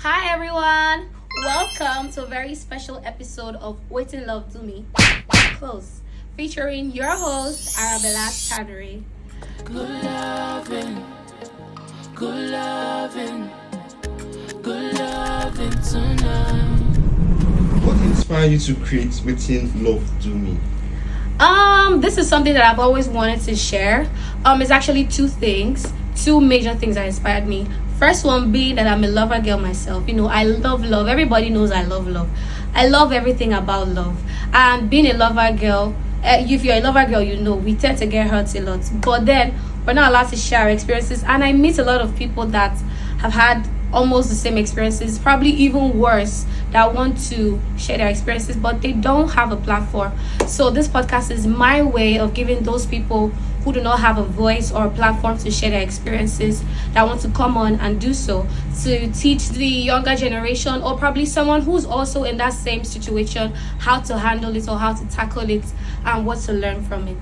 Hi everyone! Welcome to a very special episode of Wetin Love Do Me, Close, featuring your host Arabella Tannery. Good loving, good loving, good loving tonight. What inspired you to create Wetin Love Do Me? This is something that I've always wanted to share. It's actually two major things that inspired me. First one being that I'm a lover girl myself. I love love. Everybody knows I love love. I love everything about love. And being a lover girl, if you're a lover girl, we tend to get hurt a lot. But then we're not allowed to share our experiences. And I meet a lot of people that have had almost the same experiences, probably even worse, that want to share their experiences, but they don't have a platform. So this podcast is my way of giving those people who do not have a voice or a platform to share their experiences, that want to come on and do so, to teach the younger generation or probably someone who's also in that same situation how to handle it or how to tackle it and what to learn from it.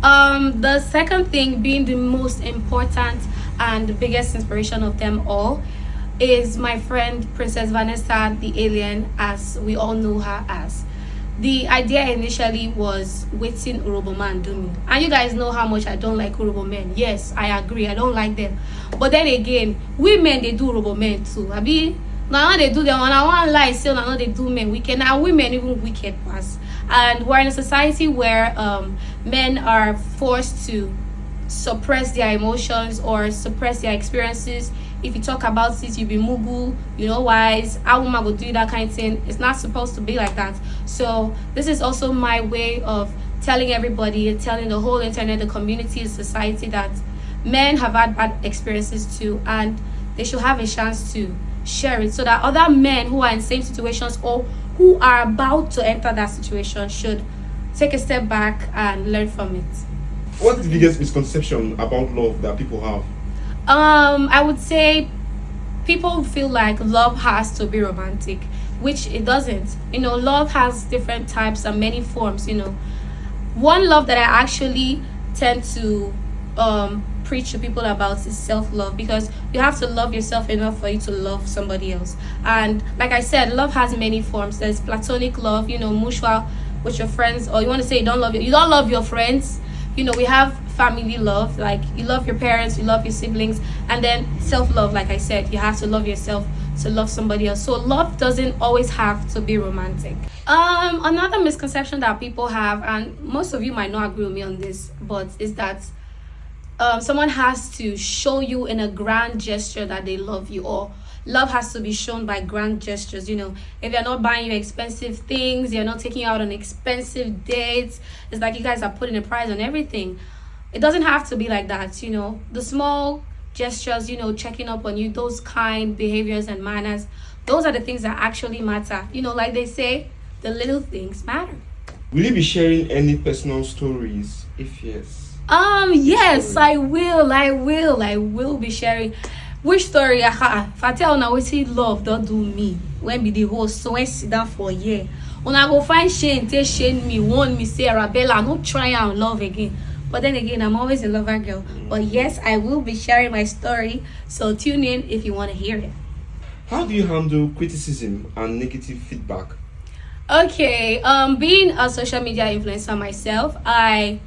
The second thing, being the most important and the biggest inspiration of them all, is my friend Princess Vanessa the Alien, as we all know her as. The idea initially was Wetin Urobo Man Do Me. And you guys know how much I don't like Urobo men. Yes, I agree, I don't like them. But then again, women, they do Urobo men too. Now they do them, and I want lie still, now they do men wicked. Now women even wicked pass. And we're in a society where men are forced to suppress their emotions or suppress their experiences. If you talk about it, you be mugu, wise, how woman go do that kind of thing. It's not supposed to be like that. So this is also my way of telling everybody, telling the whole internet, the community, the society, that men have had bad experiences too, and they should have a chance to share it so that other men who are in same situations or who are about to enter that situation should take a step back and learn from it. What's the biggest misconception about love that people have? I would say people feel like love has to be romantic, which it doesn't. Love has different types and many forms. One love that I actually tend to preach to people about is self-love, because you have to love yourself enough for you to love somebody else. And like I said, love has many forms. There's platonic love, mutual with your friends, or you want to say you don't love your friends. We have family love, like you love your parents, you love your siblings, and then self-love, like I said, you have to love yourself to love somebody else. So love doesn't always have to be romantic. Another misconception that people have, and most of you might not agree with me on this, but is that someone has to show you in a grand gesture that they love you, or love has to be shown by grand gestures. If they're not buying you expensive things, they're not taking you out on expensive dates, it's like you guys are putting a price on everything. It doesn't have to be like that. The small gestures, checking up on you, those kind behaviors and manners, those are the things that actually matter. Like they say, the little things matter. Will you be sharing any personal stories? If yes. Yes, story. I will be sharing. Which story? If I tell now Wetin Love Don't Do Me, when be the host, so when sit down for a year, when I go find Shane, take Shane me, warn me, say Arabella, no try and love again. But then again, I'm always a lover girl. But yes, I will be sharing my story, so tune in if you want to hear it. How do you handle criticism and negative feedback? Okay, being a social media influencer myself, I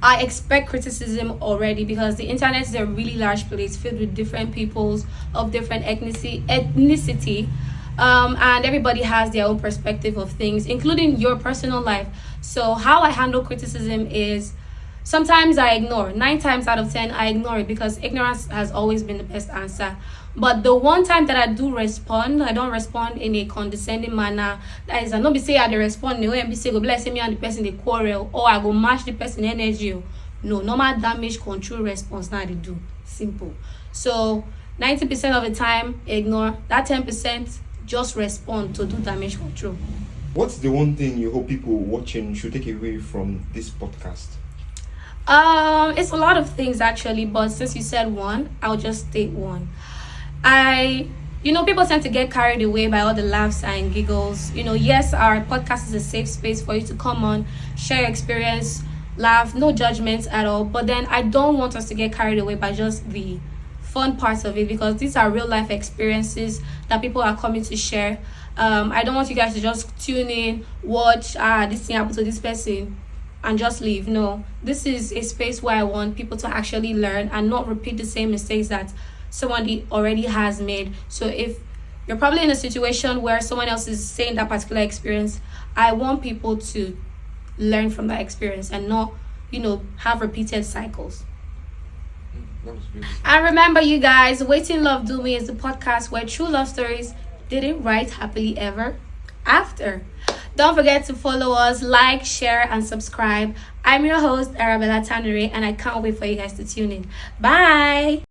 expect criticism already, because the internet is a really large place filled with different peoples of different ethnicity, and everybody has their own perspective of things, including your personal life. So how I handle criticism is, sometimes I ignore. 9 times out of 10, I ignore it, because ignorance has always been the best answer. But the one time that I do respond, I don't respond in a condescending manner. That is, I not be say I dey respond the way I be say go bless me and the person they quarrel, or I go match the person energy. No, normal damage control response now they do. Simple. So 90% of the time, ignore. That 10%, just respond to do damage control. What's the one thing you hope people watching should take away from this podcast? It's a lot of things actually, but since you said one, I'll just state one. People tend to get carried away by all the laughs and giggles. Yes, our podcast is a safe space for you to come on, share your experience, laugh, no judgments at all. But then I don't want us to get carried away by just the fun parts of it, because these are real life experiences that people are coming to share. I don't want you guys to just tune in, watch, this thing happened to this person, and just leave. No, this is a space where I want people to actually learn and not repeat the same mistakes that somebody already has made. So if you're probably in a situation where someone else is saying that particular experience, I want people to learn from that experience and not, have repeated cycles. That was beautiful. And remember, you guys, Wetin Love Do Me is the podcast where true love stories didn't write happily ever after. Don't forget to follow us, like, share, and subscribe. I'm your host, Arabella Tanere, and I can't wait for you guys to tune in. Bye!